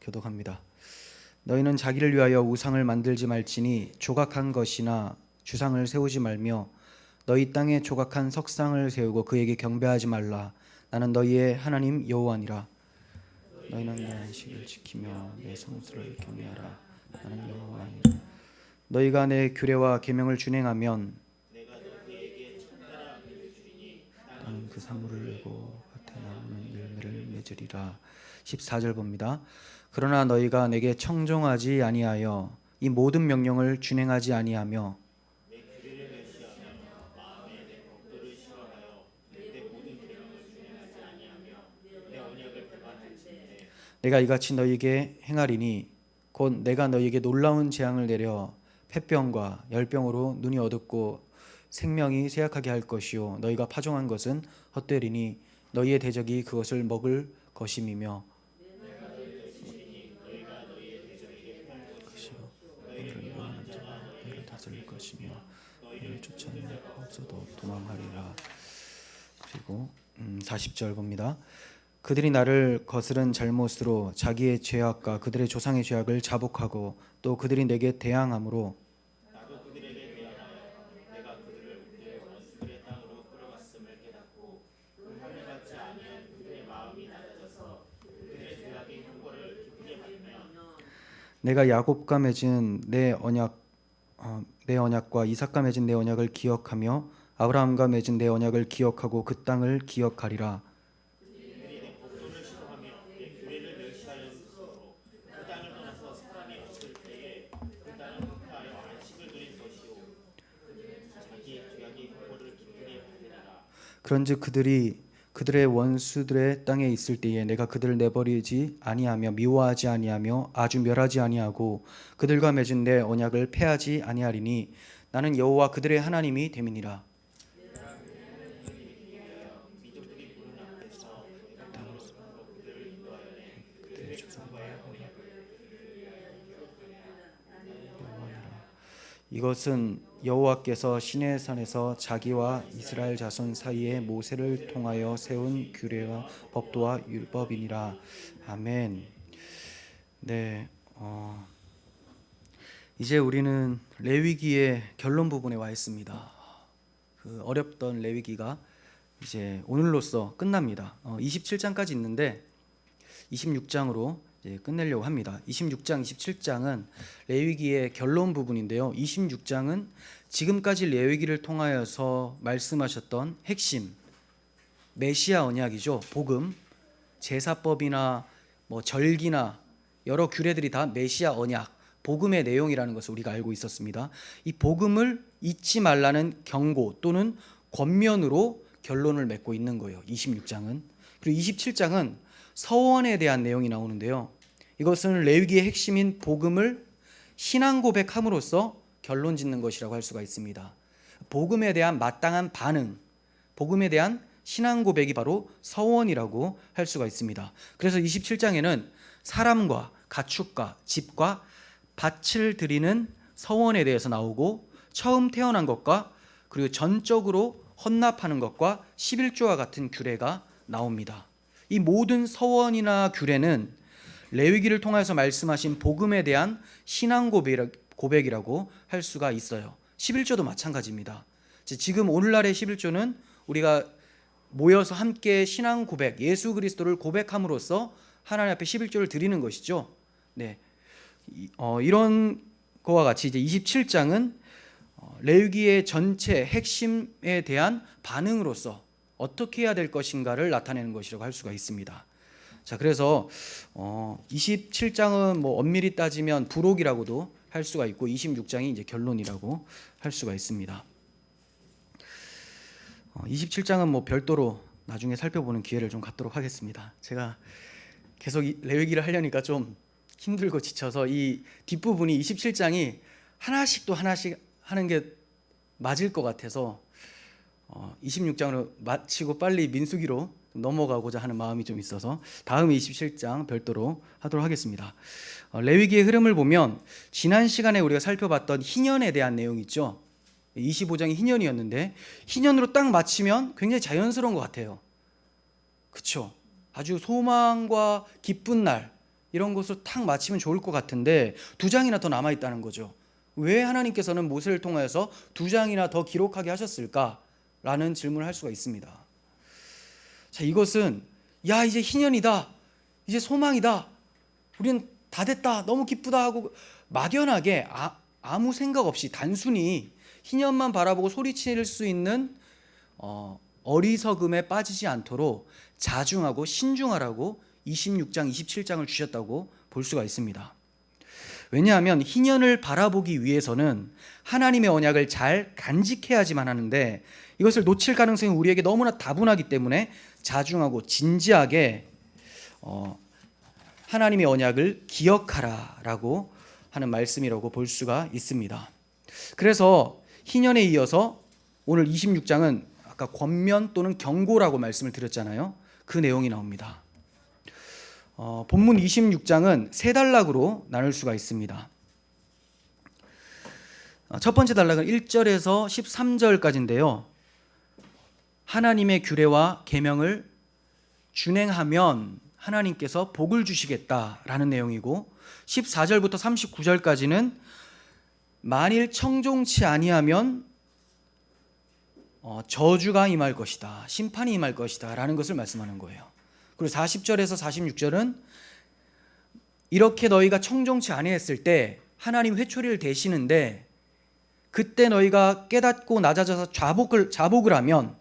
교독합니다. 너희는 자기를 위하여 우상을 만들지 말지니 조각한 것이나 주상을 세우지 말며 너희 땅에 조각한 석상을 세우고 그에게 경배하지 말라. 나는 너희의 하나님 여호와니라. 너희는 내 안식을 지키며 내 성수를 경외하라. 나는 여호와니라. 너희가 내 규례와 계명을 준행하면 나는 그 산물을 내고 밭에 나오는 열매를 맺으리라. 14절 봅니다. 그러나 너희가 내게 청종하지 아니하여 이 모든 명령을 준행하지 아니하며 내가 이같이 너희에게 행하리니 곧 내가 너희에게 놀라운 재앙을 내려 폐병과 열병으로 눈이 어둡고 생명이 쇠약하게 할 것이요 너희가 파종한 것은 헛되리니 너희의 대적이 그것을 먹을 것임이며 너희를 다스릴 것이며 너희를 쫓아낼 없어도 도망하리라. 그리고 40절 봅니다. 그들이 나를 거스른 잘못으로 자기의 죄악과 그들의 조상의 죄악을 자복하고 또 그들이 내게 대항함으로 내가 야곱과 맺은 내 언약과 이삭과 맺은 내 언약을 기억하며 아브라함과 맺은 내 언약을 기억하고 그 땅을 기억하리라. 그런즉 그들이 그들의 원수들의 땅에 있을 때에 내가 그들을 내버리지 아니하며 미워하지 아니하며 아주 멸하지 아니하고 그들과 맺은 내 언약을 폐하지 아니하리니 나는 여호와 그들의 하나님이 됨이니라. 이것은 여호와께서 시내산에서 자기와 이스라엘 자손 사이에 모세를 통하여 세운 규례와 법도와 율법이니라. 아멘. 네, 이제 우리는 레위기의 결론 부분에 와 있습니다. 그 어렵던 레위기가 이제 오늘로써 끝납니다. 27장까지 있는데 26장으로 이제 끝내려고 합니다. 26장, 27장은 레위기의 결론 부분인데요. 26장은 지금까지 레위기를 통하여서 말씀하셨던 핵심 메시아 언약이죠. 복음, 제사법이나 뭐 절기나 여러 규례들이 다 메시아 언약, 복음의 내용이라는 것을 우리가 알고 있었습니다. 이 복음을 잊지 말라는 경고 또는 권면으로 결론을 맺고 있는 거예요. 26장은. 그리고 27장은 서원에 대한 내용이 나오는데요. 이것은 레위기의 핵심인 복음을 신앙 고백함으로써 결론 짓는 것이라고 할 수가 있습니다. 복음에 대한 마땅한 반응, 복음에 대한 신앙 고백이 바로 서원이라고 할 수가 있습니다. 그래서 27장에는 사람과 가축과 집과 밭을 드리는 서원에 대해서 나오고 처음 태어난 것과 그리고 전적으로 헌납하는 것과 11조와 같은 규례가 나옵니다. 이 모든 서원이나 규례는 레위기를 통해서 말씀하신 복음에 대한 신앙 고백이라고 할 수가 있어요. 11조도 마찬가지입니다. 지금 오늘날의 11조는 우리가 모여서 함께 신앙 고백, 예수 그리스도를 고백함으로써 하나님 앞에 11조를 드리는 것이죠. 네, 이런 거와 같이 이제 27장은 레위기의 전체 핵심에 대한 반응으로서 어떻게 해야 될 것인가를 나타내는 것이라고 할 수가 있습니다. 자, 그래서 27장은 뭐 엄밀히 따지면 부록이라고도 할 수가 있고 26장이 이제 결론이라고 할 수가 있습니다. 27장은 뭐 별도로 나중에 살펴보는 기회를 좀 갖도록 하겠습니다. 제가 계속 레위기를 하려니까 좀 힘들고 지쳐서 이 뒷부분이 27장이 하나씩 또 하나씩 하는 게 맞을 것 같아서 26장으로 마치고 빨리 민수기로 넘어가고자 하는 마음이 좀 있어서 다음 27장 별도로 하도록 하겠습니다. 레위기의 흐름을 보면 지난 시간에 우리가 살펴봤던 희년에 대한 내용이 있죠. 25장이 희년이었는데 희년으로 딱 마치면 굉장히 자연스러운 것 같아요. 그렇죠? 아주 소망과 기쁜 날, 이런 것으로 탁 마치면 좋을 것 같은데 2장이나 더 남아 있다는 거죠. 왜 하나님께서는 모세를 통하여서 2장이나 더 기록하게 하셨을까라는 질문을 할 수가 있습니다. 자, 이것은 야 이제 희년이다, 이제 소망이다, 우리는 다 됐다, 너무 기쁘다 하고 막연하게 아무 생각 없이 단순히 희년만 바라보고 소리칠 수 있는 어리석음에 빠지지 않도록 자중하고 신중하라고 26장 27장을 주셨다고 볼 수가 있습니다. 왜냐하면 희년을 바라보기 위해서는 하나님의 언약을 잘 간직해야지만 하는데 이것을 놓칠 가능성이 우리에게 너무나 다분하기 때문에 자중하고 진지하게 하나님의 언약을 기억하라라고 하는 말씀이라고 볼 수가 있습니다. 그래서 희년에 이어서 오늘 26장은 아까 권면 또는 경고라고 말씀을 드렸잖아요. 그 내용이 나옵니다. 본문 26장은 세 단락으로 나눌 수가 있습니다. 첫 번째 단락은 1절에서 13절까지인데요. 하나님의 규례와 계명을 준행하면 하나님께서 복을 주시겠다라는 내용이고 14절부터 39절까지는 만일 청종치 아니하면 저주가 임할 것이다, 심판이 임할 것이다 라는 것을 말씀하는 거예요. 그리고 40절에서 46절은 이렇게 너희가 청종치 아니했을 때 하나님 회초리를 대시는데 그때 너희가 깨닫고 낮아져서 자복을 하면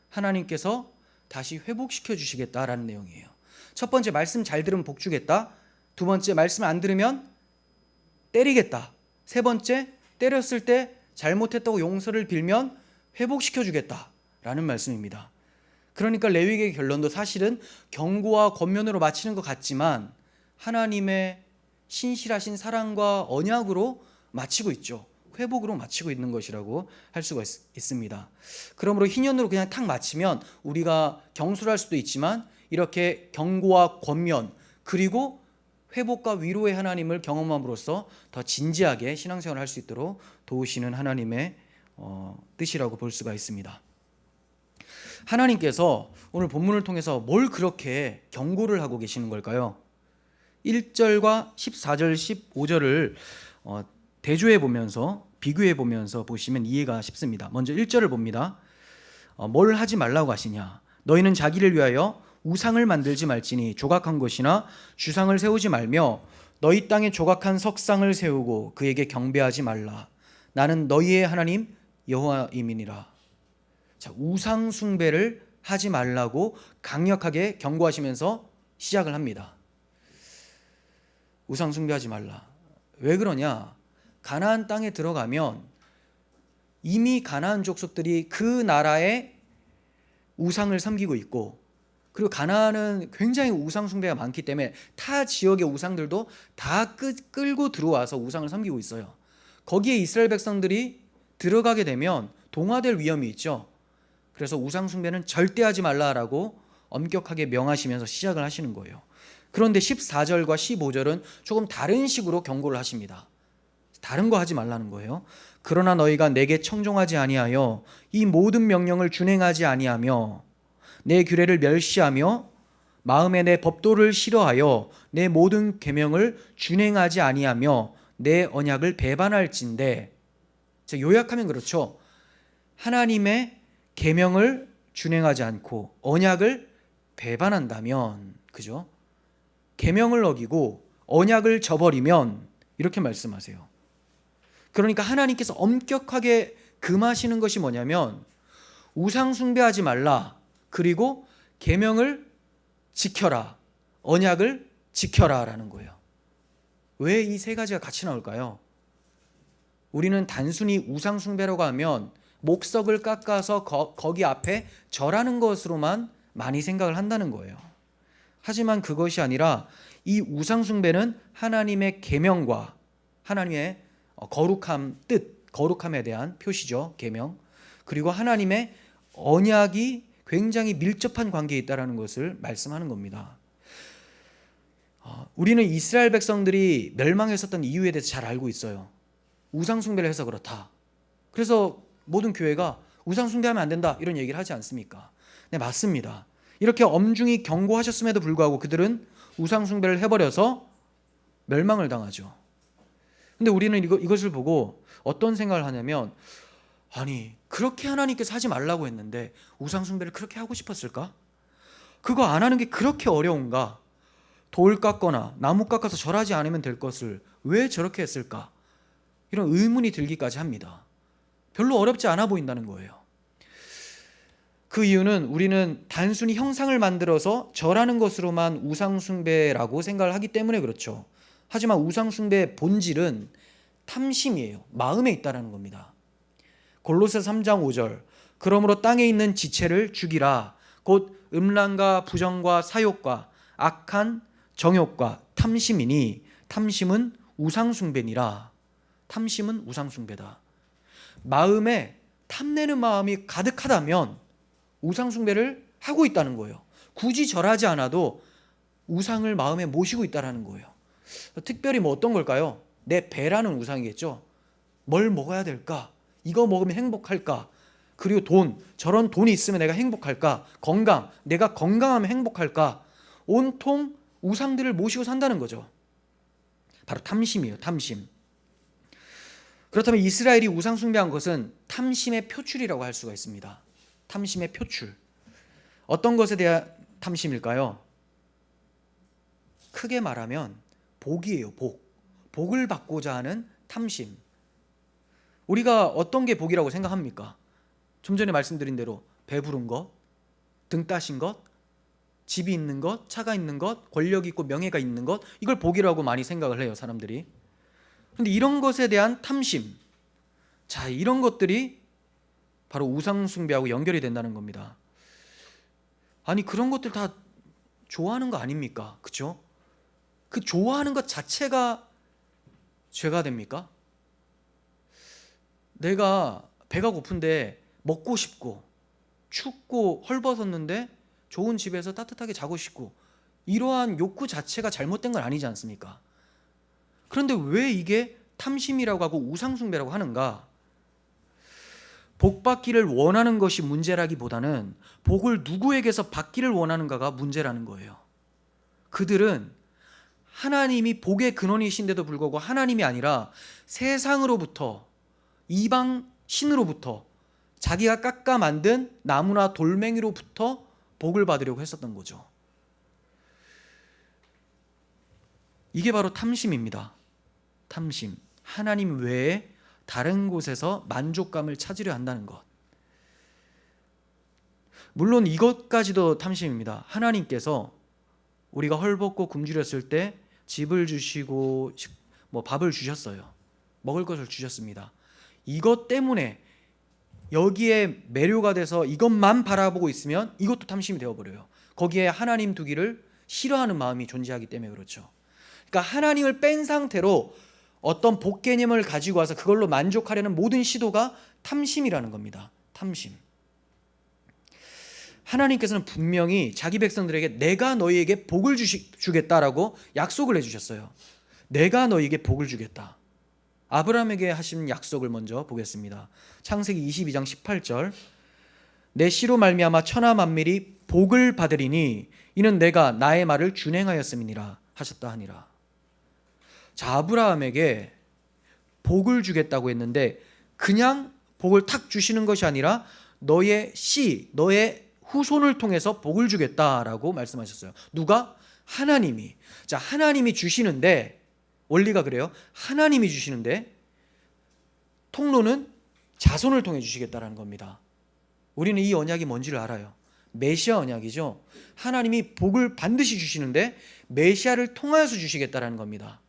하나님께서 다시 회복시켜 주시겠다라는 내용이에요. 첫 번째, 말씀 잘 들으면 복 주겠다. 두 번째, 말씀 안 들으면 때리겠다. 세 번째, 때렸을 때 잘못했다고 용서를 빌면 회복시켜 주겠다라는 말씀입니다. 그러니까 레위기의 결론도 사실은 경고와 권면으로 마치는 것 같지만 하나님의 신실하신 사랑과 언약으로 마치고 있죠. 회복으로 마치고 있는 것이라고 할 수가 있습니다. 그러므로 희년으로 그냥 탁 마치면 우리가 경솔할 수도 있지만 이렇게 경고와 권면 그리고 회복과 위로의 하나님을 경험함으로써 더 진지하게 신앙생활을 할 수 있도록 도우시는 하나님의 뜻이라고 볼 수가 있습니다. 하나님께서 오늘 본문을 통해서 뭘 그렇게 경고를 하고 계시는 걸까요? 1절과 14절, 15절을 대조해 보면서 비교해 보면서 보시면 이해가 쉽습니다. 먼저 1절을 봅니다. 뭘 하지 말라고 하시냐? 너희는 자기를 위하여 우상을 만들지 말지니 조각한 것이나 주상을 세우지 말며 너희 땅에 조각한 석상을 세우고 그에게 경배하지 말라. 나는 너희의 하나님 여호와임이니라. 자, 우상 숭배를 하지 말라고 강력하게 경고하시면서 시작을 합니다. 우상 숭배하지 말라. 왜 그러냐? 가나안 땅에 들어가면 이미 가나안 족속들이 그 나라의 우상을 섬기고 있고, 그리고 가나안은 굉장히 우상 숭배가 많기 때문에 타 지역의 우상들도 다 끌고 들어와서 우상을 섬기고 있어요. 거기에 이스라엘 백성들이 들어가게 되면 동화될 위험이 있죠. 그래서 우상 숭배는 절대 하지 말라라고 엄격하게 명하시면서 시작을 하시는 거예요. 그런데 14절과 15절은 조금 다른 식으로 경고를 하십니다. 다른 거 하지 말라는 거예요. 그러나 너희가 내게 청종하지 아니하여 이 모든 명령을 준행하지 아니하며 내 규례를 멸시하며 마음에 내 법도를 싫어하여 내 모든 계명을 준행하지 아니하며 내 언약을 배반할진대. 요약하면 그렇죠. 하나님의 계명을 준행하지 않고 언약을 배반한다면, 그죠? 계명을 어기고 언약을 저버리면 이렇게 말씀하세요. 그러니까 하나님께서 엄격하게 금하시는 것이 뭐냐면 우상 숭배하지 말라, 그리고 계명을 지켜라, 언약을 지켜라라는 거예요. 왜 이 세 가지가 같이 나올까요? 우리는 단순히 우상 숭배라고 하면 목석을 깎아서 거기 앞에 절하는 것으로만 많이 생각을 한다는 거예요. 하지만 그것이 아니라 이 우상 숭배는 하나님의 계명과 하나님의 거룩함, 뜻, 거룩함에 대한 표시죠. 계명. 그리고 하나님의 언약이 굉장히 밀접한 관계에 있다는 것을 말씀하는 겁니다. 우리는 이스라엘 백성들이 멸망했었던 이유에 대해서 잘 알고 있어요. 우상 숭배를 해서 그렇다. 그래서 모든 교회가 우상 숭배하면 안 된다 이런 얘기를 하지 않습니까? 네, 맞습니다. 이렇게 엄중히 경고하셨음에도 불구하고 그들은 우상 숭배를 해버려서 멸망을 당하죠. 근데 우리는 이것을 보고 어떤 생각을 하냐면, 아니 그렇게 하나님께서 하지 말라고 했는데 우상 숭배를 그렇게 하고 싶었을까? 그거 안 하는 게 그렇게 어려운가? 돌 깎거나 나무 깎아서 절하지 않으면 될 것을 왜 저렇게 했을까? 이런 의문이 들기까지 합니다. 별로 어렵지 않아 보인다는 거예요. 그 이유는 우리는 단순히 형상을 만들어서 절하는 것으로만 우상 숭배라고 생각을 하기 때문에 그렇죠. 하지만 우상 숭배의 본질은 탐심이에요. 마음에 있다라는 겁니다. 골로새 3장 5절, 그러므로 땅에 있는 지체를 죽이라. 곧 음란과 부정과 사욕과 악한 정욕과 탐심이니 탐심은 우상 숭배니라. 탐심은 우상 숭배다. 마음에 탐내는 마음이 가득하다면 우상 숭배를 하고 있다는 거예요. 굳이 절하지 않아도 우상을 마음에 모시고 있다는 거예요. 특별히 뭐 어떤 걸까요? 내 배라는 우상이겠죠. 뭘 먹어야 될까? 이거 먹으면 행복할까? 그리고 돈, 저런 돈이 있으면 내가 행복할까? 건강, 내가 건강하면 행복할까? 온통 우상들을 모시고 산다는 거죠. 바로 탐심이에요. 탐심. 그렇다면 이스라엘이 우상 숭배한 것은 탐심의 표출이라고 할 수가 있습니다. 탐심의 표출. 어떤 것에 대한 탐심일까요? 크게 말하면 복이에요. 복을 받고자 하는 탐심. 우리가 어떤 게 복이라고 생각합니까? 좀 전에 말씀드린 대로 배부른 것, 등 따신 것, 집이 있는 것, 차가 있는 것, 권력이 있고 명예가 있는 것, 이걸 복이라고 많이 생각을 해요, 사람들이. 그런데 이런 것에 대한 탐심, 자, 이런 것들이 바로 우상 숭배하고 연결이 된다는 겁니다. 아니 그런 것들 다 좋아하는 거 아닙니까? 그렇죠? 그 좋아하는 것 자체가 죄가 됩니까? 내가 배가 고픈데 먹고 싶고 춥고 헐벗었는데 좋은 집에서 따뜻하게 자고 싶고 이러한 욕구 자체가 잘못된 건 아니지 않습니까? 그런데 왜 이게 탐심이라고 하고 우상 숭배라고 하는가? 복 받기를 원하는 것이 문제라기보다는 복을 누구에게서 받기를 원하는가가 문제라는 거예요. 그들은 하나님이 복의 근원이신데도 불구하고 하나님이 아니라 세상으로부터, 이방 신으로부터, 자기가 깎아 만든 나무나 돌멩이로부터 복을 받으려고 했었던 거죠. 이게 바로 탐심입니다. 탐심. 하나님 외에 다른 곳에서 만족감을 찾으려 한다는 것. 물론 이것까지도 탐심입니다. 하나님께서 우리가 헐벗고 굶주렸을 때 집을 주시고 뭐 밥을 주셨어요. 먹을 것을 주셨습니다. 이것 때문에 여기에 매료가 돼서 이것만 바라보고 있으면 이것도 탐심이 되어버려요. 거기에 하나님 두기를 싫어하는 마음이 존재하기 때문에 그렇죠. 그러니까 하나님을 뺀 상태로 어떤 복 개념을 가지고 와서 그걸로 만족하려는 모든 시도가 탐심이라는 겁니다. 탐심. 하나님께서는 분명히 자기 백성들에게 내가 너희에게 복을 주겠다라고 약속을 해주셨어요. 내가 너희에게 복을 주겠다. 아브라함에게 하신 약속을 먼저 보겠습니다. 창세기 22장 18절, 내 씨로 말미암아 천하 만민이 복을 받으리니 이는 내가 나의 말을 준행하였음이니라 하셨다 하니라. 자, 아브라함에게 복을 주겠다고 했는데 그냥 복을 탁 주시는 것이 아니라 너의 씨, 너의 후손을 통해서 복을 주겠다라고 말씀하셨어요. 누가? 하나님이. 자, 하나님이 주시는데, 원리가 그래요. 하나님이 주시는데 통로는 자손을 통해 주시겠다라는 겁니다. 우리는 이 언약이 뭔지를 알아요. 메시아 언약이죠. 하나님이 복을 반드시 주시는데 메시아를 통하여서 주시겠다라는 겁니다.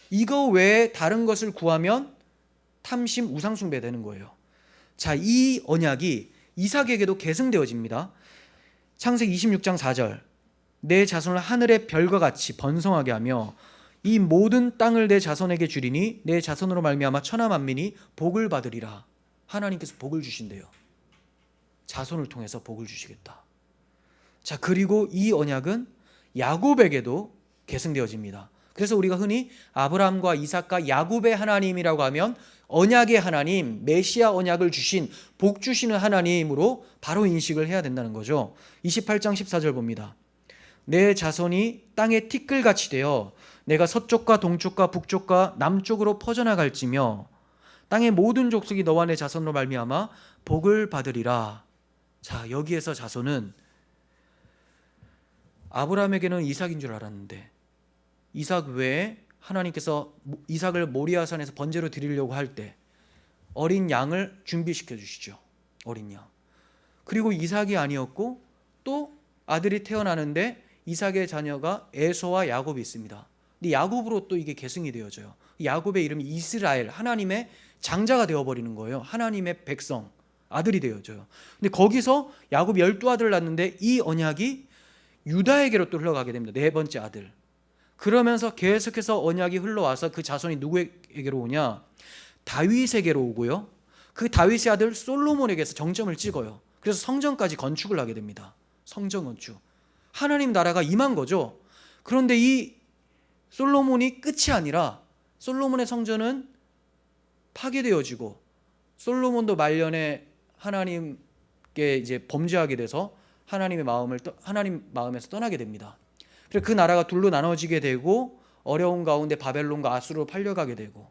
이거 외에 다른 것을 구하면 탐심, 우상 숭배 되는 거예요. 자, 이 언약이 이삭에게도 계승되어집니다. 창세기 26장 4절, 내 자손을 하늘의 별과 같이 번성하게 하며 이 모든 땅을 내 자손에게 주리니 내 자손으로 말미암아 천하 만민이 복을 받으리라. 하나님께서 복을 주신대요. 자손을 통해서 복을 주시겠다. 자, 그리고 이 언약은 야곱에게도 계승되어집니다. 그래서 우리가 흔히 아브라함과 이삭과 야곱의 하나님이라고 하면 언약의 하나님, 메시아 언약을 주신 복 주시는 하나님으로 바로 인식을 해야 된다는 거죠. 28장 14절 봅니다. 내 자손이 땅에 티끌같이 되어 내가 서쪽과 동쪽과 북쪽과 남쪽으로 퍼져나갈지며 땅의 모든 족속이 너와 내 자손으로 말미암아 복을 받으리라. 자, 여기에서 자손은 아브라함에게는 이삭인 줄 알았는데 이삭 외에 하나님께서 이삭을 모리아산에서 번제로 드리려고 할 때 어린 양을 준비시켜 주시죠. 어린 양. 그리고 이삭이 아니었고 또 아들이 태어나는데 이삭의 자녀가 에서와 야곱이 있습니다. 근데 야곱으로 또 이게 계승이 되어져요. 야곱의 이름이 이스라엘, 하나님의 장자가 되어버리는 거예요. 하나님의 백성, 아들이 되어져요. 근데 거기서 야곱 12아들을 낳는데 이 언약이 유다에게로 또 흘러가게 됩니다. 네 번째 아들. 그러면서 계속해서 언약이 흘러와서 그 자손이 누구에게로 오냐? 다윗에게로 오고요. 그 다윗의 아들 솔로몬에게서 정점을 찍어요. 그래서 성전까지 건축을 하게 됩니다. 성전 건축. 하나님 나라가 임한 거죠. 그런데 이 솔로몬이 끝이 아니라 솔로몬의 성전은 파괴되어지고 솔로몬도 말년에 하나님께 이제 범죄하게 돼서 하나님 마음에서 떠나게 됩니다. 그래서 그 나라가 둘로 나눠지게 되고 어려운 가운데 바벨론과 아수르로 팔려가게 되고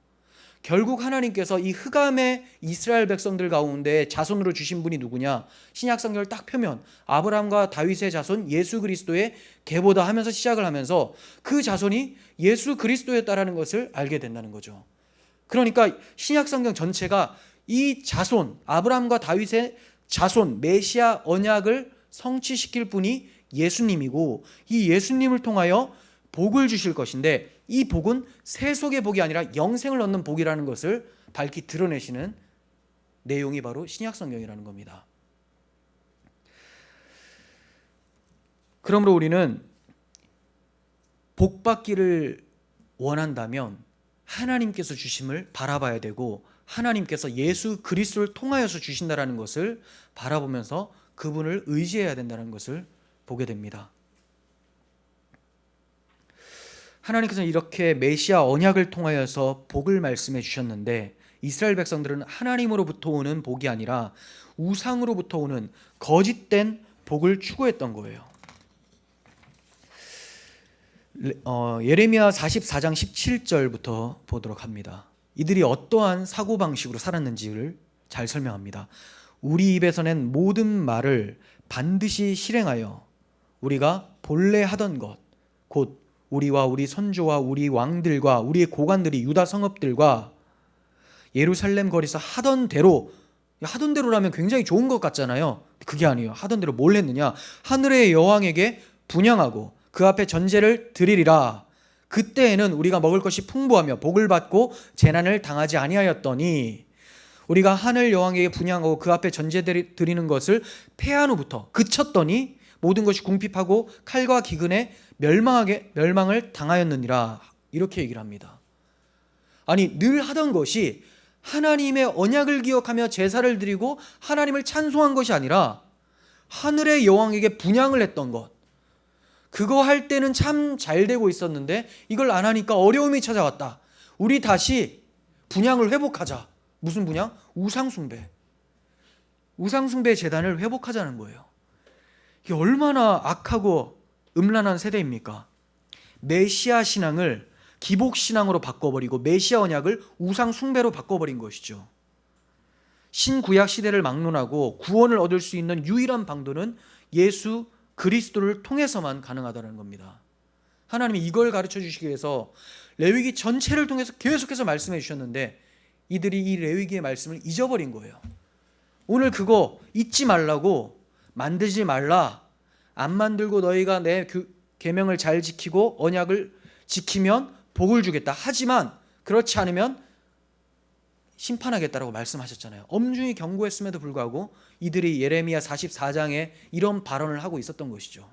결국 하나님께서 이 흑암의 이스라엘 백성들 가운데 자손으로 주신 분이 누구냐? 신약 성경을 딱 펴면 아브라함과 다윗의 자손 예수 그리스도의 계보다 하면서 시작을 하면서 그 자손이 예수 그리스도였다라는 것을 알게 된다는 거죠. 그러니까 신약 성경 전체가 이 자손, 아브라함과 다윗의 자손 메시아 언약을 성취시킬 분이 예수님이고 이 예수님을 통하여 복을 주실 것인데 이 복은 세속의 복이 아니라 영생을 얻는 복이라는 것을 밝히 드러내시는 내용이 바로 신약 성경이라는 겁니다. 그러므로 우리는 복 받기를 원한다면 하나님께서 주심을 바라봐야 되고 하나님께서 예수 그리스도를 통하여서 주신다라는 것을 바라보면서 그분을 의지해야 된다는 것을 보게 됩니다. 하나님께서는 이렇게 메시아 언약을 통하여서 복을 말씀해 주셨는데 이스라엘 백성들은 하나님으로부터 오는 복이 아니라 우상으로부터 오는 거짓된 복을 추구했던 거예요. 예레미야 44장 17절부터 보도록 합니다. 이들이 어떠한 사고방식으로 살았는지를 잘 설명합니다. 우리 입에서 낸 모든 말을 반드시 실행하여 우리가 본래 하던 것 곧 우리와 우리 선조와 우리 왕들과 우리의 고관들이 유다 성읍들과 예루살렘 거리에서 하던 대로라면 굉장히 좋은 것 같잖아요. 그게 아니에요. 하던 대로 뭘 했느냐? 하늘의 여왕에게 분향하고 그 앞에 전제를 드리리라. 그때에는 우리가 먹을 것이 풍부하며 복을 받고 재난을 당하지 아니하였더니 우리가 하늘 여왕에게 분향하고 그 앞에 전제 드리는 것을 폐한 후부터 그쳤더니 모든 것이 궁핍하고 칼과 기근에 멸망을 당하였느니라. 이렇게 얘기를 합니다. 아니 늘 하던 것이 하나님의 언약을 기억하며 제사를 드리고 하나님을 찬송한 것이 아니라 하늘의 여왕에게 분향을 했던 것, 그거 할 때는 참 잘 되고 있었는데 이걸 안 하니까 어려움이 찾아왔다. 우리 다시 분향을 회복하자. 무슨 분향? 우상숭배. 우상숭배 제단을 회복하자는 거예요. 이게 얼마나 악하고 음란한 세대입니까? 메시아 신앙을 기복 신앙으로 바꿔버리고 메시아 언약을 우상 숭배로 바꿔버린 것이죠. 신구약 시대를 막론하고 구원을 얻을 수 있는 유일한 방도는 예수 그리스도를 통해서만 가능하다는 겁니다. 하나님이 이걸 가르쳐 주시기 위해서 레위기 전체를 통해서 계속해서 말씀해 주셨는데 이들이 이 레위기의 말씀을 잊어버린 거예요. 오늘 그거 잊지 말라고, 만들지 말라, 안 만들고 너희가 내 계명을 잘 지키고 언약을 지키면 복을 주겠다. 하지만 그렇지 않으면 심판하겠다라고 말씀하셨잖아요. 엄중히 경고했음에도 불구하고 이들이 예레미야 44장에 이런 발언을 하고 있었던 것이죠.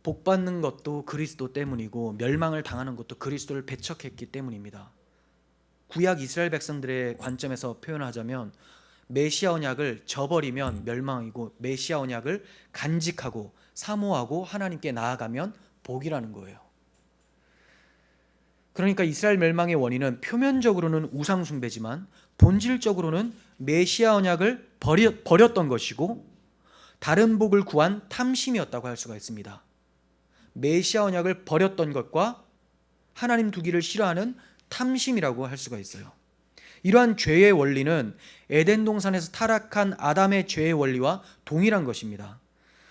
복 받는 것도 그리스도 때문이고 멸망을 당하는 것도 그리스도를 배척했기 때문입니다. 구약 이스라엘 백성들의 관점에서 표현하자면 메시아 언약을 저버리면 멸망이고 메시아 언약을 간직하고 사모하고 하나님께 나아가면 복이라는 거예요. 그러니까 이스라엘 멸망의 원인은 표면적으로는 우상 숭배지만 본질적으로는 메시아 언약을 버렸던 것이고 다른 복을 구한 탐심이었다고 할 수가 있습니다. 메시아 언약을 버렸던 것과 하나님 두기를 싫어하는 탐심이라고 할 수가 있어요. 이러한 죄의 원리는 에덴 동산에서 타락한 아담의 죄의 원리와 동일한 것입니다.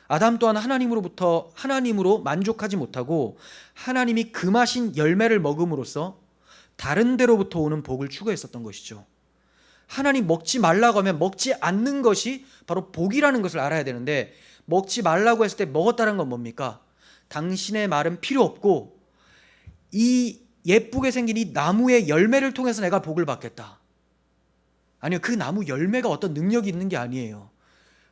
아담 또한 하나님으로 만족하지 못하고 하나님이 금하신 열매를 먹음으로써 다른 데로부터 오는 복을 추구했었던 것이죠. 하나님 먹지 말라고 하면 먹지 않는 것이 바로 복이라는 것을 알아야 되는데, 먹지 말라고 했을 때 먹었다는 건 뭡니까? 당신의 말은 필요 없고 이 예쁘게 생긴 이 나무의 열매를 통해서 내가 복을 받겠다. 아니요, 그 나무 열매가 어떤 능력이 있는 게 아니에요.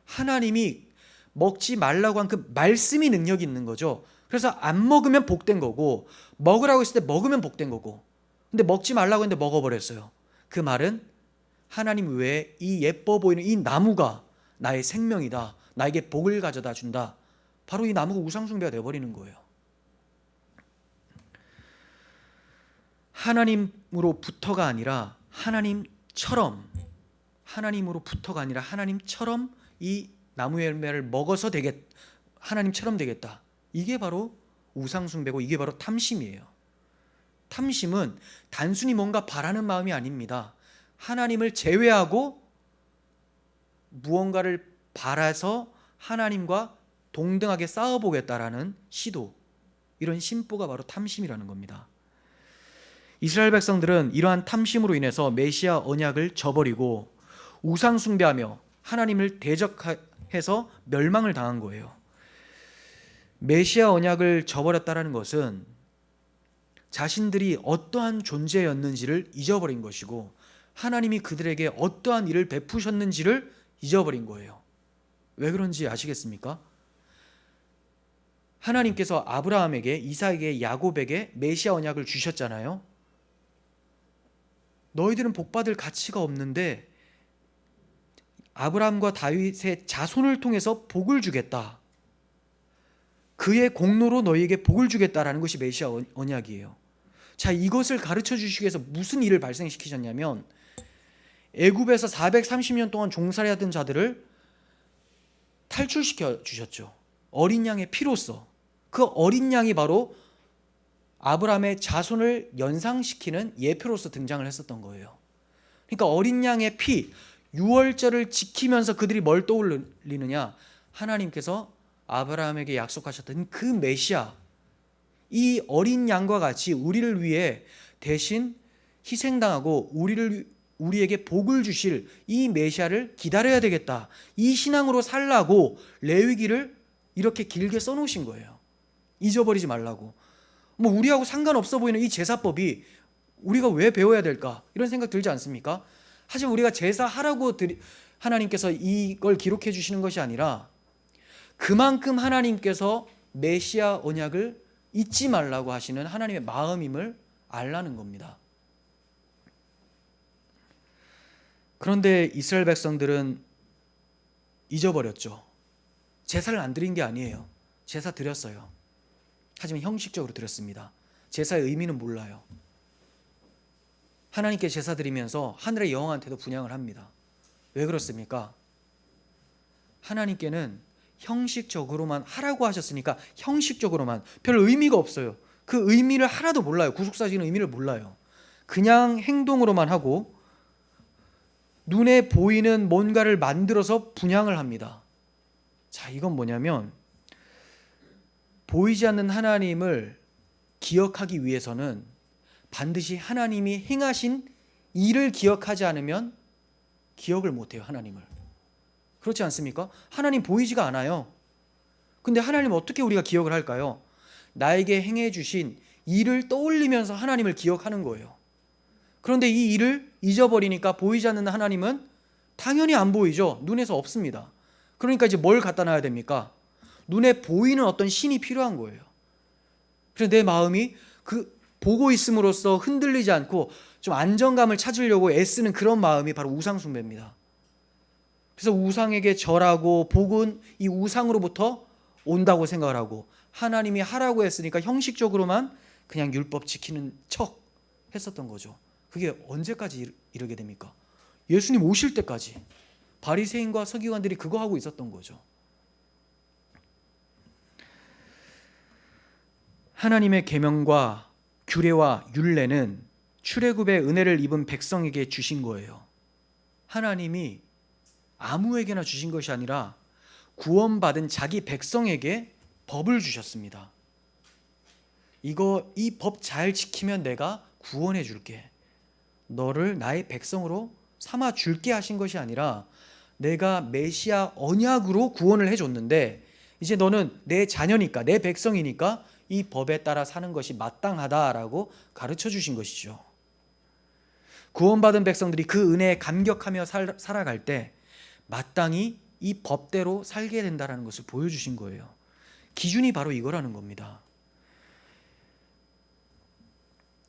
하나님이 먹지 말라고 한 그 말씀이 능력이 있는 거죠. 그래서 안 먹으면 복된 거고, 먹으라고 했을 때 먹으면 복된 거고, 근데 먹지 말라고 했는데 먹어버렸어요. 그 말은 하나님 외에 이 예뻐 보이는 이 나무가 나의 생명이다, 나에게 복을 가져다 준다, 바로 이 나무가 우상숭배가 되어버리는 거예요. 하나님으로부터가 아니라 하나님처럼 이 나무 열매를 먹어서 하나님처럼 되겠다. 이게 바로 우상숭배고, 이게 바로 탐심이에요. 탐심은 단순히 뭔가 바라는 마음이 아닙니다. 하나님을 제외하고 무언가를 바라서 하나님과 동등하게 싸워보겠다라는 시도, 이런 심보가 바로 탐심이라는 겁니다. 이스라엘 백성들은 이러한 탐심으로 인해서 메시아 언약을 저버리고 우상 숭배하며 하나님을 대적해서 멸망을 당한 거예요. 메시아 언약을 저버렸다는 것은 자신들이 어떠한 존재였는지를 잊어버린 것이고, 하나님이 그들에게 어떠한 일을 베푸셨는지를 잊어버린 거예요. 왜 그런지 아시겠습니까? 하나님께서 아브라함에게, 이삭에게, 야곱에게 메시아 언약을 주셨잖아요. 너희들은 복받을 가치가 없는데 아브라함과 다윗의 자손을 통해서 복을 주겠다, 그의 공로로 너희에게 복을 주겠다라는 것이 메시아 언약이에요. 자, 이것을 가르쳐 주시기 위해서 무슨 일을 발생시키셨냐면, 애굽에서 430년 동안 종살이 하던 자들을 탈출시켜 주셨죠. 어린 양의 피로써. 그 어린 양이 바로 아브라함의 자손을 연상시키는 예표로서 등장을 했었던 거예요. 그러니까 어린 양의 피, 유월절을 지키면서 그들이 뭘 떠올리느냐? 하나님께서 아브라함에게 약속하셨던 그 메시아, 이 어린 양과 같이 우리를 위해 대신 희생당하고 우리에게 복을 주실 이 메시아를 기다려야 되겠다, 이 신앙으로 살라고 레위기를 이렇게 길게 써놓으신 거예요. 잊어버리지 말라고. 뭐 우리하고 상관없어 보이는 이 제사법이 우리가 왜 배워야 될까, 이런 생각 들지 않습니까? 하지만 우리가 제사하라고 하나님께서 이걸 기록해 주시는 것이 아니라, 그만큼 하나님께서 메시아 언약을 잊지 말라고 하시는 하나님의 마음임을 알라는 겁니다. 그런데 이스라엘 백성들은 잊어버렸죠. 제사를 안 드린 게 아니에요. 제사 드렸어요. 하지만 형식적으로 드렸습니다. 제사의 의미는 몰라요. 하나님께 제사 드리면서 하늘의 여왕한테도 분향을 합니다. 왜 그렇습니까? 하나님께는 형식적으로만 하라고 하셨으니까 형식적으로만, 별 의미가 없어요. 그 의미를 하나도 몰라요. 구속사적인 의미를 몰라요. 그냥 행동으로만 하고 눈에 보이는 뭔가를 만들어서 분향을 합니다. 자, 이건 뭐냐면, 보이지 않는 하나님을 기억하기 위해서는 반드시 하나님이 행하신 일을 기억하지 않으면 기억을 못해요. 하나님을. 그렇지 않습니까? 하나님 보이지가 않아요. 근데 하나님 어떻게 우리가 기억을 할까요? 나에게 행해 주신 일을 떠올리면서 하나님을 기억하는 거예요. 그런데 이 일을 잊어버리니까 보이지 않는 하나님은 당연히 안 보이죠. 눈에서 없습니다. 그러니까 이제 뭘 갖다 놔야 됩니까? 눈에 보이는 어떤 신이 필요한 거예요. 그래서 내 마음이 그 보고 있음으로써 흔들리지 않고 좀 안정감을 찾으려고 애쓰는 그런 마음이 바로 우상숭배입니다. 그래서 우상에게 절하고 복은 이 우상으로부터 온다고 생각을 하고, 하나님이 하라고 했으니까 형식적으로만 그냥 율법 지키는 척 했었던 거죠. 그게 언제까지 이르게 됩니까? 예수님 오실 때까지 바리새인과 서기관들이 그거 하고 있었던 거죠. 하나님의 계명과 규례와 율례는 출애굽의 은혜를 입은 백성에게 주신 거예요. 하나님이 아무에게나 주신 것이 아니라 구원받은 자기 백성에게 법을 주셨습니다. 이 법 잘 지키면 내가 구원해 줄게. 너를 나의 백성으로 삼아 줄게 하신 것이 아니라 내가 메시아 언약으로 구원을 해줬는데 이제 너는 내 자녀니까 내 백성이니까 이 법에 따라 사는 것이 마땅하다라고 가르쳐 주신 것이죠. 구원받은 백성들이 그 은혜에 감격하며 살아갈 때 마땅히 이 법대로 살게 된다는 것을 보여주신 거예요. 기준이 바로 이거라는 겁니다.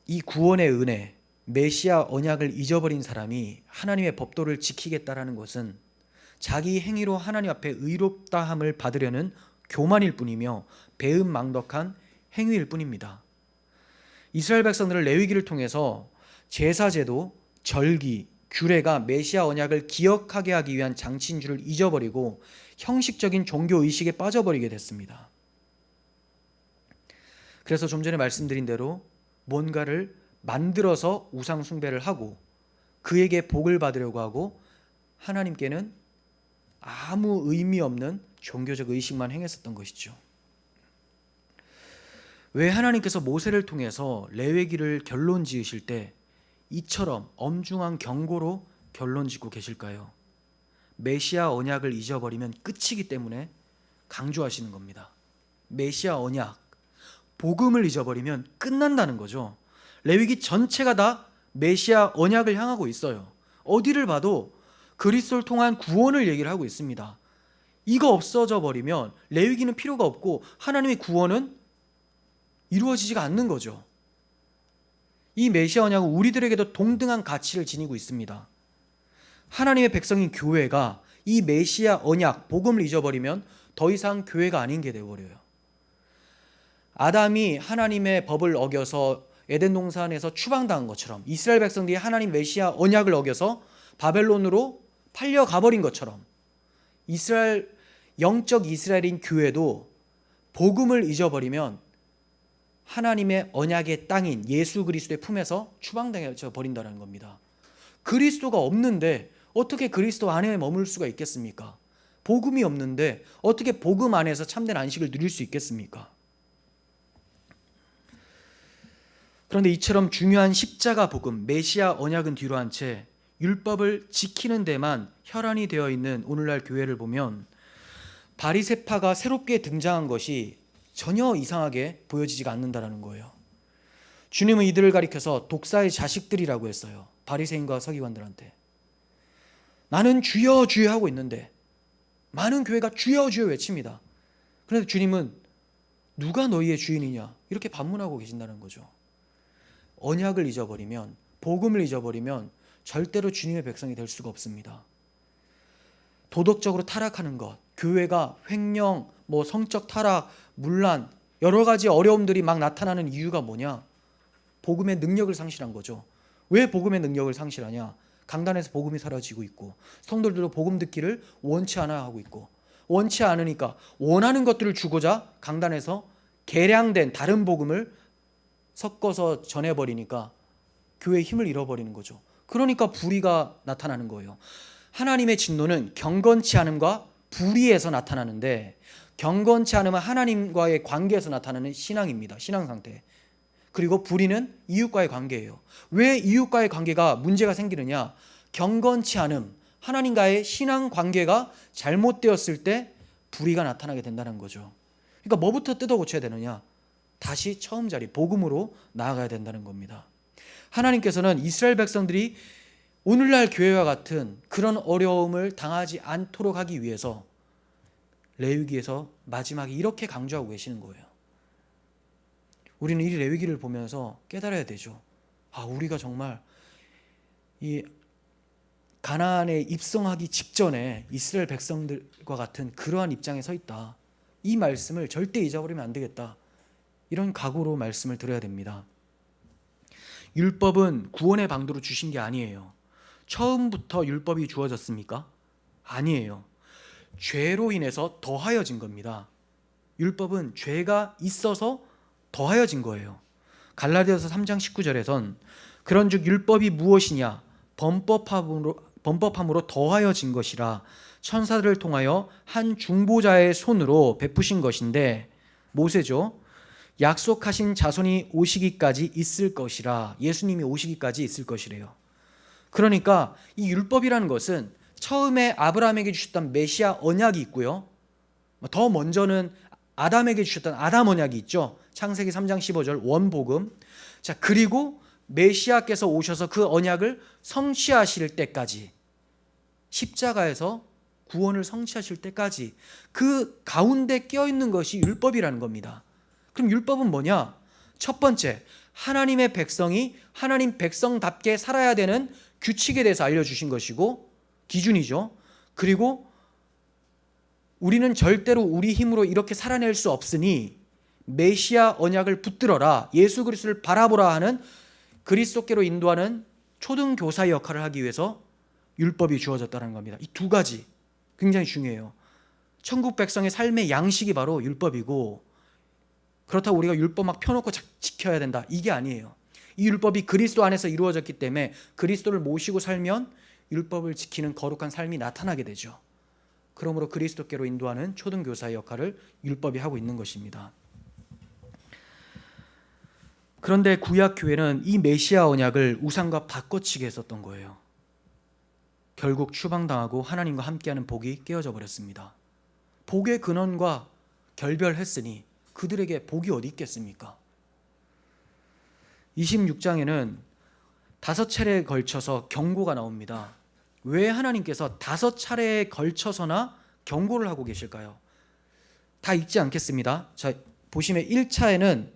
이 구원의 은혜, 메시아 언약을 잊어버린 사람이 하나님의 법도를 지키겠다라는 것은 자기 행위로 하나님 앞에 의롭다함을 받으려는 교만일 뿐이며 배은망덕한 행위일 뿐입니다. 이스라엘 백성들을 레위기를 통해서 제사제도, 절기, 규례가 메시아 언약을 기억하게 하기 위한 장치인 줄을 잊어버리고 형식적인 종교 의식에 빠져버리게 됐습니다. 그래서 좀 전에 말씀드린 대로 뭔가를 만들어서 우상 숭배를 하고 그에게 복을 받으려고 하고 하나님께는 아무 의미 없는 종교적 의식만 행했었던 것이죠. 왜 하나님께서 모세를 통해서 레위기를 결론 지으실 때 이처럼 엄중한 경고로 결론 짓고 계실까요? 메시아 언약을 잊어버리면 끝이기 때문에 강조하시는 겁니다. 메시아 언약, 복음을 잊어버리면 끝난다는 거죠. 레위기 전체가 다 메시아 언약을 향하고 있어요. 어디를 봐도 그리스도를 통한 구원을 얘기를 하고 있습니다. 이거 없어져 버리면 레위기는 필요가 없고 하나님의 구원은 이루어지지가 않는 거죠. 이 메시아 언약은 우리들에게도 동등한 가치를 지니고 있습니다. 하나님의 백성인 교회가 이 메시아 언약, 복음을 잊어버리면 더 이상 교회가 아닌 게 되어버려요. 아담이 하나님의 법을 어겨서 에덴 동산에서 추방당한 것처럼 이스라엘 백성들이 하나님 메시아 언약을 어겨서 바벨론으로 팔려가 버린 것처럼 영적 이스라엘인 교회도 복음을 잊어버리면 하나님의 언약의 땅인 예수 그리스도의 품에서 추방당해져 버린다는 겁니다. 그리스도가 없는데 어떻게 그리스도 안에 머물 수가 있겠습니까? 복음이 없는데 어떻게 복음 안에서 참된 안식을 누릴 수 있겠습니까? 그런데 이처럼 중요한 십자가 복음, 메시아 언약은 뒤로 한 채 율법을 지키는 데만 혈안이 되어 있는 오늘날 교회를 보면 바리새파가 새롭게 등장한 것이 전혀 이상하게 보여지지가 않는다는 거예요. 주님은 이들을 가리켜서 독사의 자식들이라고 했어요. 바리새인과 서기관들한테. 나는 주여 주여 하고 있는데 많은 교회가 주여 주여 외칩니다. 그런데 주님은 누가 너희의 주인이냐 이렇게 반문하고 계신다는 거죠. 언약을 잊어버리면, 복음을 잊어버리면 절대로 주님의 백성이 될 수가 없습니다. 도덕적으로 타락하는 것, 교회가 횡령, 성적 타락, 문란, 여러 가지 어려움들이 막 나타나는 이유가 뭐냐? 복음의 능력을 상실한 거죠. 왜 복음의 능력을 상실하냐? 강단에서 복음이 사라지고 있고 성도들도 복음 듣기를 원치 않아 하고 있고 원치 않으니까 원하는 것들을 주고자 강단에서 개량된 다른 복음을 섞어서 전해버리니까 교회의 힘을 잃어버리는 거죠. 그러니까 불의가 나타나는 거예요. 하나님의 진노는 경건치 않음과 불의에서 나타나는데 경건치 않음은 하나님과의 관계에서 나타나는 신앙입니다. 신앙 상태. 그리고 불의는 이웃과의 관계예요. 왜 이웃과의 관계가 문제가 생기느냐? 경건치 않음, 하나님과의 신앙 관계가 잘못되었을 때 불의가 나타나게 된다는 거죠. 그러니까 뭐부터 뜯어 고쳐야 되느냐? 다시 처음 자리, 복음으로 나아가야 된다는 겁니다. 하나님께서는 이스라엘 백성들이 오늘날 교회와 같은 그런 어려움을 당하지 않도록 하기 위해서 레위기에서 마지막에 이렇게 강조하고 계시는 거예요. 우리는 이 레위기를 보면서 깨달아야 되죠. 우리가 정말 이 가나안에 입성하기 직전에 이스라엘 백성들과 같은 그러한 입장에 서 있다. 이 말씀을 절대 잊어버리면 안 되겠다. 이런 각오로 말씀을 드려야 됩니다. 율법은 구원의 방도로 주신 게 아니에요. 처음부터 율법이 주어졌습니까? 아니에요. 죄로 인해서 더하여진 겁니다. 율법은 죄가 있어서 더하여진 거예요. 갈라디아서 3장 19절에선 그런즉 율법이 무엇이냐 범법함으로 더하여진 것이라 천사들을 통하여 한 중보자의 손으로 베푸신 것인데 모세죠. 약속하신 자손이 오시기까지 있을 것이라 예수님이 오시기까지 있을 것이래요. 그러니까 이 율법이라는 것은 처음에 아브라함에게 주셨던 메시아 언약이 있고요. 더 먼저는 아담에게 주셨던 아담 언약이 있죠. 창세기 3장 15절 원복음. 자, 그리고 메시아께서 오셔서 그 언약을 성취하실 때까지 십자가에서 구원을 성취하실 때까지 그 가운데 껴있는 것이 율법이라는 겁니다. 그럼 율법은 뭐냐? 첫 번째, 하나님의 백성이 하나님 백성답게 살아야 되는 규칙에 대해서 알려주신 것이고 기준이죠. 그리고 우리는 절대로 우리 힘으로 이렇게 살아낼 수 없으니 메시아 언약을 붙들어라, 예수 그리스도를 바라보라 하는 그리스도께로 인도하는 초등교사의 역할을 하기 위해서 율법이 주어졌다는 겁니다. 이 두 가지 굉장히 중요해요. 천국 백성의 삶의 양식이 바로 율법이고, 그렇다고 우리가 율법 막 펴놓고 지켜야 된다, 이게 아니에요. 이 율법이 그리스도 안에서 이루어졌기 때문에 그리스도를 모시고 살면 율법을 지키는 거룩한 삶이 나타나게 되죠. 그러므로 그리스도께로 인도하는 초등교사의 역할을 율법이 하고 있는 것입니다. 그런데 구약교회는 이 메시아 언약을 우상과 바꿔치기 했었던 거예요. 결국 추방당하고 하나님과 함께하는 복이 깨어져 버렸습니다. 복의 근원과 결별했으니 그들에게 복이 어디 있겠습니까? 26장에는 5차례에 걸쳐서 경고가 나옵니다. 왜 하나님께서 5차례에 걸쳐서나 경고를 하고 계실까요? 다 읽지 않겠습니다. 자, 보시면 1차에는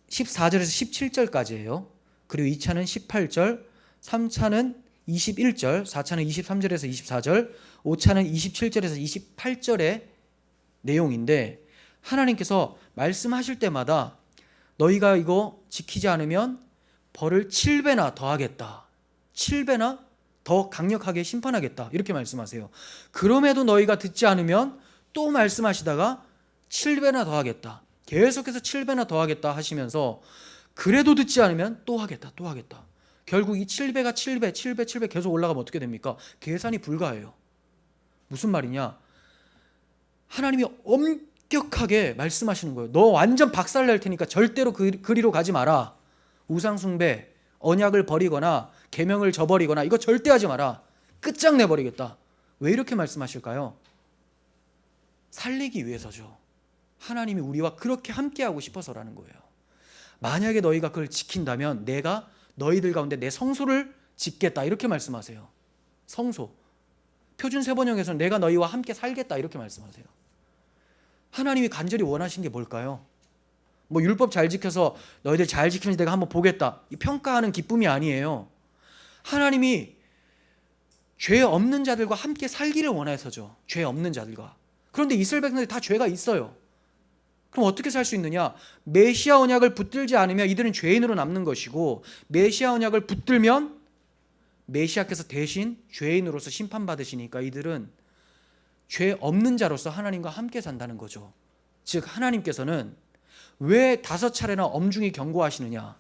14절에서 17절까지예요. 그리고 2차는 18절, 3차는 21절, 4차는 23절에서 24절, 5차는 27절에서 28절의 내용인데, 하나님께서 말씀하실 때마다 너희가 이거 지키지 않으면 벌을 7배나 더하겠다, 7배나 더 강력하게 심판하겠다, 이렇게 말씀하세요. 그럼에도 너희가 듣지 않으면 또 말씀하시다가 7배나 더하겠다, 계속해서 7배나 더하겠다 하시면서 그래도 듣지 않으면 또 하겠다, 또 하겠다. 결국 이 7배가 7배, 7배, 7배 계속 올라가면 어떻게 됩니까? 계산이 불가해요. 무슨 말이냐? 하나님이 엄격하게 말씀하시는 거예요. 너 완전 박살낼 테니까 절대로 그리로 가지 마라. 우상 숭배, 언약을 버리거나 계명을 저버리거나 이거 절대 하지 마라. 끝장내버리겠다. 왜 이렇게 말씀하실까요? 살리기 위해서죠. 하나님이 우리와 그렇게 함께하고 싶어서라는 거예요. 만약에 너희가 그걸 지킨다면 내가 너희들 가운데 내 성소를 짓겠다, 이렇게 말씀하세요. 성소. 표준 세번역에서는 내가 너희와 함께 살겠다, 이렇게 말씀하세요. 하나님이 간절히 원하신 게 뭘까요? 뭐 율법 잘 지켜서 너희들 잘 지키는지 내가 한번 보겠다, 이 평가하는 기쁨이 아니에요. 하나님이 죄 없는 자들과 함께 살기를 원해서죠. 죄 없는 자들과. 그런데 이스라엘 백성들이 다 죄가 있어요. 그럼 어떻게 살 수 있느냐? 메시아 언약을 붙들지 않으면 이들은 죄인으로 남는 것이고, 메시아 언약을 붙들면 메시아께서 대신 죄인으로서 심판받으시니까 이들은 죄 없는 자로서 하나님과 함께 산다는 거죠. 즉 하나님께서는 왜 5차례나 엄중히 경고하시느냐?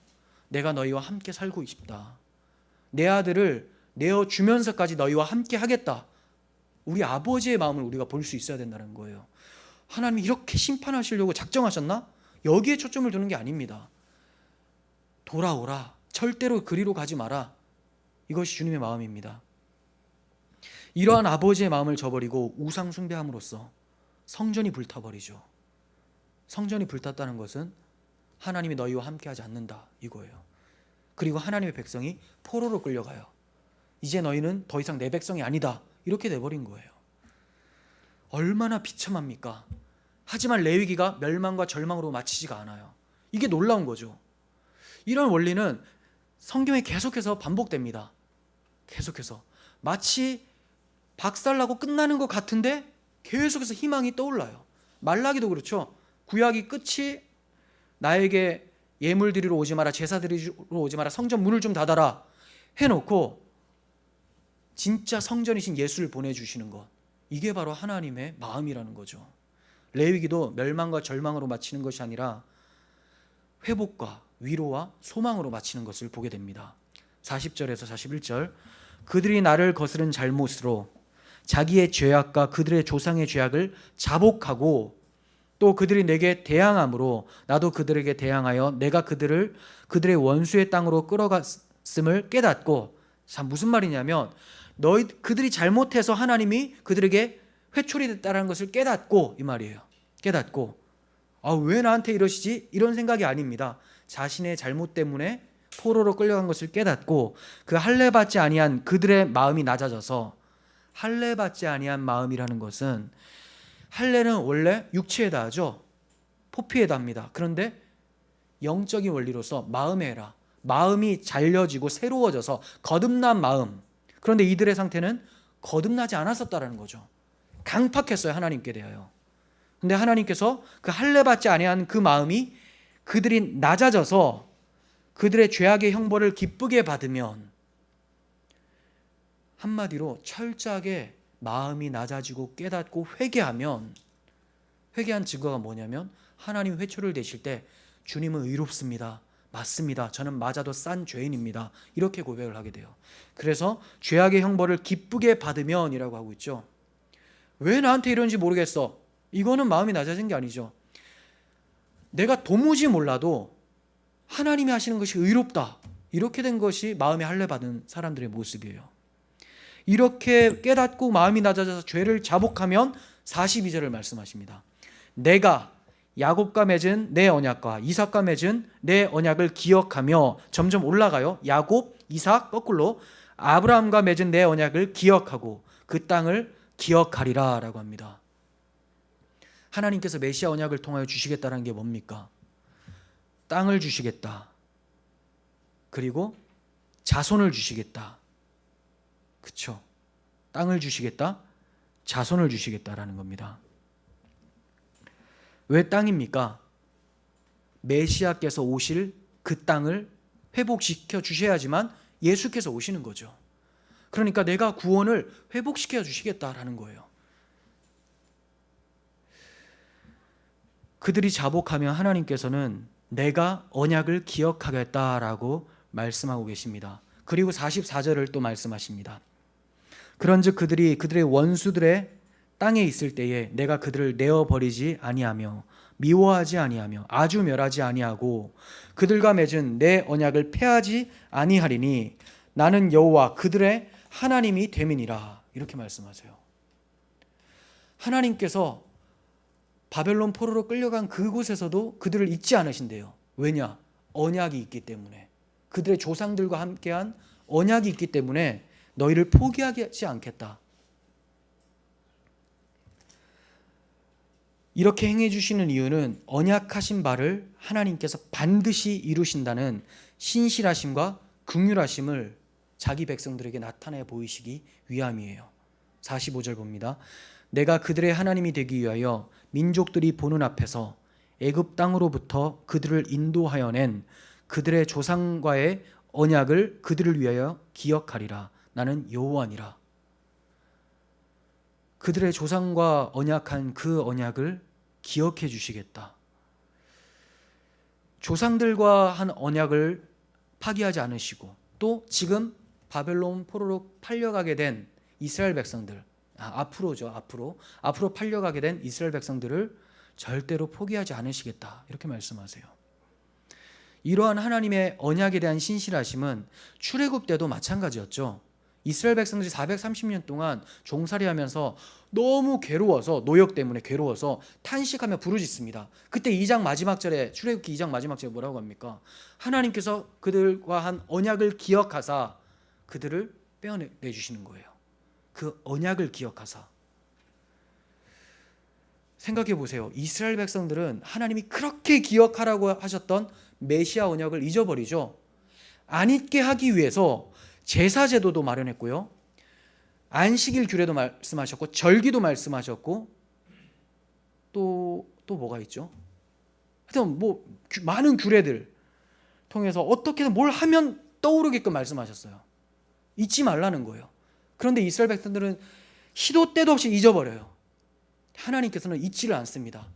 내가 너희와 함께 살고 싶다. 내 아들을 내어주면서까지 너희와 함께 하겠다. 우리 아버지의 마음을 우리가 볼 수 있어야 된다는 거예요. 하나님이 이렇게 심판하시려고 작정하셨나? 여기에 초점을 두는 게 아닙니다. 돌아오라. 절대로 그리로 가지 마라. 이것이 주님의 마음입니다. 이러한 아버지의 마음을 저버리고 우상 숭배함으로써 성전이 불타버리죠. 성전이 불탔다는 것은 하나님이 너희와 함께하지 않는다, 이거예요. 그리고 하나님의 백성이 포로로 끌려가요. 이제 너희는 더 이상 내 백성이 아니다, 이렇게 돼버린 거예요. 얼마나 비참합니까? 하지만 레위기가 멸망과 절망으로 마치지가 않아요. 이게 놀라운 거죠. 이런 원리는 성경에 계속해서 반복됩니다. 계속해서 마치 박살나고 끝나는 것 같은데 계속해서 희망이 떠올라요. 말라기도 그렇죠. 구약이 끝이 나에게 예물 드리러 오지 마라, 제사 드리러 오지 마라, 성전 문을 좀 닫아라 해놓고 진짜 성전이신 예수를 보내주시는 것, 이게 바로 하나님의 마음이라는 거죠. 레위기도 멸망과 절망으로 마치는 것이 아니라 회복과 위로와 소망으로 마치는 것을 보게 됩니다. 40절에서 41절, 그들이 나를 거스른 잘못으로 자기의 죄악과 그들의 조상의 죄악을 자복하고 또 그들이 내게 대항함으로 나도 그들에게 대항하여 내가 그들의 원수의 땅으로 끌어갔음을 깨닫고, 자, 무슨 말이냐면 그들이 잘못해서 하나님이 그들에게 회초리 됐다는 것을 깨닫고, 이 말이에요. 깨닫고, 왜 나한테 이러시지? 이런 생각이 아닙니다. 자신의 잘못 때문에 포로로 끌려간 것을 깨닫고 그 할례받지 아니한 그들의 마음이 낮아져서, 할례받지 아니한 마음이라는 것은, 할례는 원래 육체에다 하죠. 포피에다 합니다. 그런데 영적인 원리로서 마음에 해라. 마음이 잘려지고 새로워져서 거듭난 마음. 그런데 이들의 상태는 거듭나지 않았었다라는 거죠. 강팍했어요, 하나님께 대하여. 근데 하나님께서 그 할례받지 아니한 그 마음이 그들이 낮아져서 그들의 죄악의 형벌을 기쁘게 받으면, 한마디로 철저하게 마음이 낮아지고 깨닫고 회개하면, 회개한 증거가 뭐냐면 하나님 회초리를 대실 때 주님은 의롭습니다, 맞습니다, 저는 맞아도 싼 죄인입니다, 이렇게 고백을 하게 돼요. 그래서 죄악의 형벌을 기쁘게 받으면 이라고 하고 있죠. 왜 나한테 이런지 모르겠어, 이거는 마음이 낮아진 게 아니죠. 내가 도무지 몰라도 하나님이 하시는 것이 의롭다, 이렇게 된 것이 마음에 할례받은 사람들의 모습이에요. 이렇게 깨닫고 마음이 낮아져서 죄를 자복하면 42절을 말씀하십니다. 내가 야곱과 맺은 내 언약과 이삭과 맺은 내 언약을 기억하며, 점점 올라가요. 야곱, 이삭, 거꾸로 아브라함과 맺은 내 언약을 기억하고 그 땅을 기억하리라 라고 합니다. 하나님께서 메시아 언약을 통하여 주시겠다는 게 뭡니까? 땅을 주시겠다, 그리고 자손을 주시겠다. 그쵸? 땅을 주시겠다, 자손을 주시겠다라는 겁니다. 왜 땅입니까? 메시아께서 오실 그 땅을 회복시켜 주셔야지만 예수께서 오시는 거죠. 그러니까 내가 구원을 회복시켜 주시겠다라는 거예요. 그들이 자복하면 하나님께서는 내가 언약을 기억하겠다라고 말씀하고 계십니다. 그리고 44절을 또 말씀하십니다. 그런즉 그들이 그들의 원수들의 땅에 있을 때에 내가 그들을 내어버리지 아니하며 미워하지 아니하며 아주 멸하지 아니하고 그들과 맺은 내 언약을 폐하지 아니하리니 나는 여호와 그들의 하나님이 됨이니라, 이렇게 말씀하세요. 하나님께서 바벨론 포로로 끌려간 그곳에서도 그들을 잊지 않으신대요. 왜냐? 언약이 있기 때문에. 그들의 조상들과 함께한 언약이 있기 때문에 너희를 포기하지 않겠다. 이렇게 행해 주시는 이유는 언약하신 바를 하나님께서 반드시 이루신다는 신실하심과 긍휼하심을 자기 백성들에게 나타내 보이시기 위함이에요. 45절 봅니다. 내가 그들의 하나님이 되기 위하여 민족들이 보는 앞에서 애굽 땅으로부터 그들을 인도하여 낸 그들의 조상과의 언약을 그들을 위하여 기억하리라. 나는 여호와니라. 그들의 조상과 언약한 그 언약을 기억해 주시겠다. 조상들과 한 언약을 파기하지 않으시고 또 지금 바벨론 포로로 팔려가게 된 이스라엘 백성들, 앞으로 팔려가게 된 이스라엘 백성들을 절대로 포기하지 않으시겠다, 이렇게 말씀하세요. 이러한 하나님의 언약에 대한 신실하심은 출애굽 때도 마찬가지였죠. 이스라엘 백성들이 430년 동안 종살이하면서 너무 괴로워서, 노역 때문에 괴로워서 탄식하며 부르짖습니다. 그때 2장 마지막 절에, 출애굽기 2장 마지막 절에 뭐라고 합니까? 하나님께서 그들과 한 언약을 기억하사 그들을 빼어내주시는 거예요. 그 언약을 기억하사. 생각해 보세요. 이스라엘 백성들은 하나님이 그렇게 기억하라고 하셨던 메시아 언약을 잊어버리죠. 안 잊게 하기 위해서 제사제도도 마련했고요, 안식일 규례도 말씀하셨고, 절기도 말씀하셨고, 또 뭐가 있죠? 하여튼 뭐 많은 규례들 통해서 어떻게든 뭘 하면 떠오르게끔 말씀하셨어요. 잊지 말라는 거예요. 그런데 이스라엘 백성들은 시도 때도 없이 잊어버려요. 하나님께서는 잊지를 않습니다.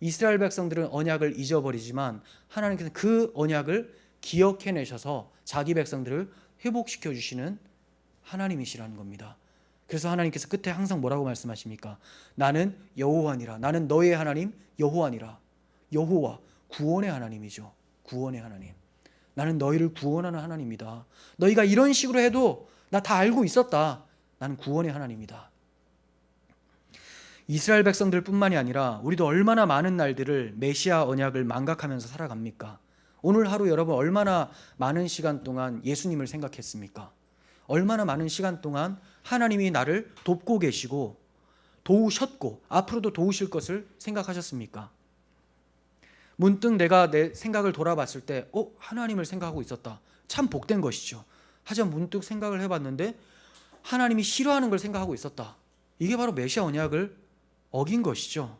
이스라엘 백성들은 언약을 잊어버리지만 하나님께서는 그 언약을 기억해내셔서 자기 백성들을 회복시켜 주시는 하나님이시라는 겁니다. 그래서 하나님께서 끝에 항상 뭐라고 말씀하십니까? 나는 여호와니라. 나는 너의 하나님 여호와니라. 여호와, 구원의 하나님이죠. 구원의 하나님. 나는 너희를 구원하는 하나님이다. 너희가 이런 식으로 해도 나 다 알고 있었다. 나는 구원의 하나님이다. 이스라엘 백성들 뿐만이 아니라 우리도 얼마나 많은 날들을 메시아 언약을 망각하면서 살아갑니까? 오늘 하루 여러분 얼마나 많은 시간 동안 예수님을 생각했습니까? 얼마나 많은 시간 동안 하나님이 나를 돕고 계시고 도우셨고 앞으로도 도우실 것을 생각하셨습니까? 문득 내가 내 생각을 돌아봤을 때 하나님을 생각하고 있었다. 참 복된 것이죠. 하지만 문득 생각을 해봤는데 하나님이 싫어하는 걸 생각하고 있었다. 이게 바로 메시아 언약을 어긴 것이죠.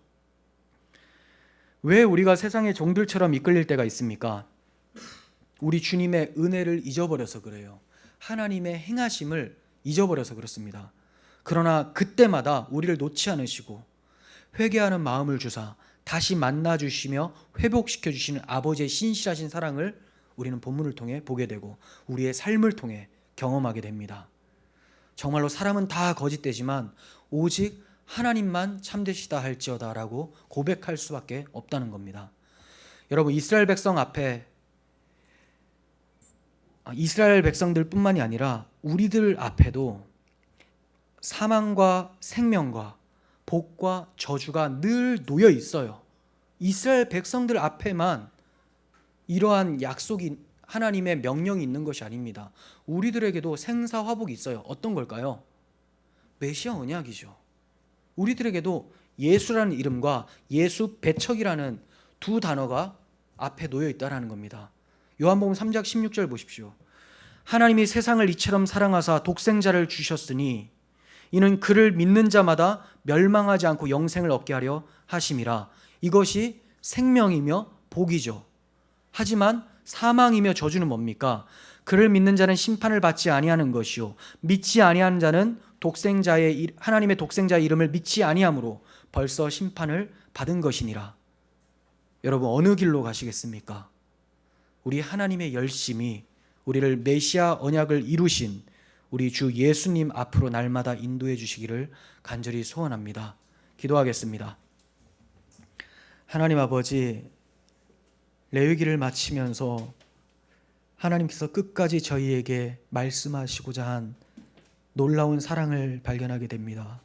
왜 우리가 세상의 종들처럼 이끌릴 때가 있습니까? 우리 주님의 은혜를 잊어버려서 그래요. 하나님의 행하심을 잊어버려서 그렇습니다. 그러나 그때마다 우리를 놓지 않으시고 회개하는 마음을 주사 다시 만나주시며 회복시켜주시는 아버지의 신실하신 사랑을 우리는 본문을 통해 보게 되고 우리의 삶을 통해 경험하게 됩니다. 정말로 사람은 다 거짓되지만 오직 하나님만 참되시다 할지어다 라고 고백할 수밖에 없다는 겁니다. 여러분, 이스라엘 백성들 뿐만이 아니라 우리들 앞에도 사망과 생명과 복과 저주가 늘 놓여 있어요. 이스라엘 백성들 앞에만 이러한 약속이, 하나님의 명령이 있는 것이 아닙니다. 우리들에게도 생사화복이 있어요. 어떤 걸까요? 메시아 언약이죠. 우리들에게도 예수라는 이름과 예수 배척이라는 두 단어가 앞에 놓여 있다라는 겁니다. 요한복음 3장 16절 보십시오. 하나님이 세상을 이처럼 사랑하사 독생자를 주셨으니 이는 그를 믿는 자마다 멸망하지 않고 영생을 얻게 하려 하심이라. 이것이 생명이며 복이죠. 하지만 사망이며 저주는 뭡니까? 그를 믿는 자는 심판을 받지 아니하는 것이요 믿지 아니하는 자는 하나님의 독생자의 이름을 믿지 아니함으로 벌써 심판을 받은 것이니라. 여러분, 어느 길로 가시겠습니까? 우리 하나님의 열심이 우리를 메시아 언약을 이루신 우리 주 예수님 앞으로 날마다 인도해 주시기를 간절히 소원합니다. 기도하겠습니다. 하나님 아버지, 레위기를 마치면서 하나님께서 끝까지 저희에게 말씀하시고자 한 놀라운 사랑을 발견하게 됩니다.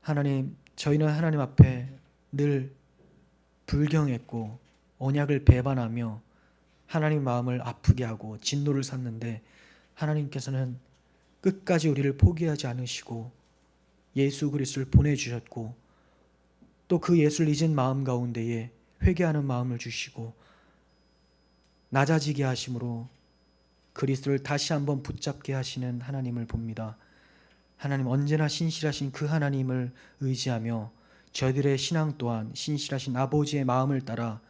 하나님, 저희는 하나님 앞에 늘 불경했고 언약을 배반하며 하나님 마음을 아프게 하고 진노를 샀는데 하나님께서는 끝까지 우리를 포기하지 않으시고 예수 그리스도를 보내주셨고 또 그 예수를 잊은 마음 가운데에 회개하는 마음을 주시고 낮아지게 하심으로 그리스도를 다시 한번 붙잡게 하시는 하나님을 봅니다. 하나님, 언제나 신실하신 그 하나님을 의지하며 저희들의 신앙 또한 신실하신 아버지의 마음을 따라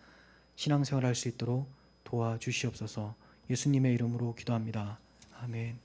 신앙생활할 수 있도록 도와주시옵소서. 예수님의 이름으로 기도합니다. 아멘.